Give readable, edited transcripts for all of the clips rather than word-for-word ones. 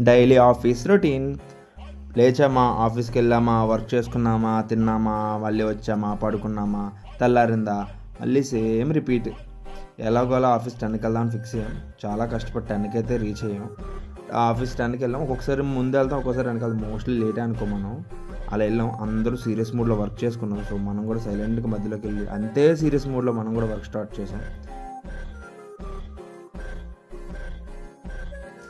Daily office routine. లేచామా, ఆఫీస్కి వెళ్ళామా, work చేసుకున్నామా, తిన్నామా, మళ్ళీ వచ్చామా, పడుకున్నామా, తెల్లారిందా, మళ్ళీ సేమ్ రిపీట్. ఎలాగోలా ఆఫీస్ 10కి వెళ్దామని ఫిక్స్ అయ్యాం. చాలా కష్టపడి 10కి అయితే రీచ్ అయ్యాం. ఆఫీస్ 10కి వెళ్ళాం. ఒక్కొక్కసారి ముందు వెళ్తాం, ఒక్కొక్కసారి వెనకాల. మోస్ట్లీ లేటే అనుకో మనం. అలా వెళ్ళాం. అందరూ సీరియస్ మూడ్లో వర్క్ చేసుకున్నాం. సో మనం కూడా సైలెంట్గా మధ్యలోకి వెళ్ళి అంతే సీరియస్ మూడ్లో మనం కూడా వర్క్ స్టార్ట్ చేసాం.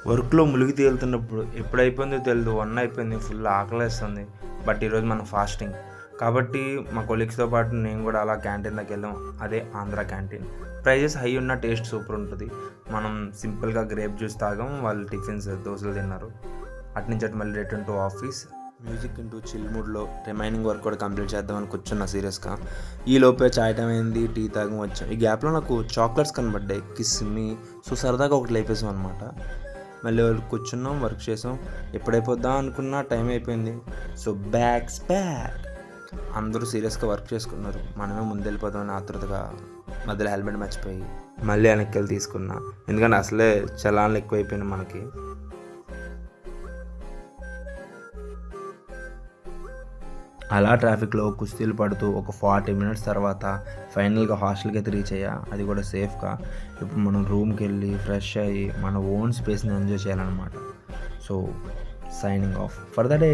వర్క్లో మునిగి తేలుతున్నప్పుడు ఎప్పుడు అయిపోయిందో తెలియదు, 1 అయిపోయింది, ఫుల్ ఆకలేస్తుంది. బట్ ఈరోజు మనం ఫాస్టింగ్ కాబట్టి మా కొలీగ్స్తో పాటు నేను కూడా అలా క్యాంటీన్ దగ్గరికి వెళ్ళాం. అదే ఆంధ్ర క్యాంటీన్. ప్రైజెస్ హై ఉన్న టేస్ట్ సూపర్ ఉంటుంది. మనం సింపుల్గా గ్రేప్ జ్యూస్ తాగాం, వాళ్ళు టిఫిన్స్ దోశలు తిన్నారు. అట్నుంచి అటు మళ్ళీ return to office. Music into chill మూడ్లో రిమైనింగ్ వర్క్ కూడా కంప్లీట్ చేద్దామని కూర్చున్నా సీరియస్గా. ఈ లోపే చాయ్ టైం అయింది, టీ తాగం వచ్చాం. ఈ గ్యాప్లో నాకు చాక్లెట్స్ కనబడ్డాయి, కిస్మి. సో సరదాగా ఒకటి లేపేసాం అనమాట. మళ్ళీ కూర్చున్నాం, వర్క్ చేసాం. ఎప్పుడైపోద్దాం అనుకున్నా టైం అయిపోయింది. So backs back. అందరూ సీరియస్గా వర్క్ చేసుకున్నారు. మనమే ముందు వెళ్ళిపోదామని ఆతృతగా మధ్యలో హెల్మెట్ మర్చిపోయి మళ్ళీ వెనక్కి వెళ్ళి తీసుకున్నా. ఎందుకంటే అసలే చలాన్లు ఎక్కువైపోయినాయి మనకి. అలా ట్రాఫిక్లో కుస్తీలు పడుతూ ఒక 40 మినిట్స్ తర్వాత ఫైనల్గా హాస్టల్కి అయితే రీచ్ అయ్యా. అది కూడా సేఫ్గా. ఇప్పుడు మనం రూమ్కి వెళ్ళి ఫ్రెష్ అయ్యి మన ఓన్ స్పేస్ని ఎంజాయ్ చేయాలన్నమాట. So signing off for the day.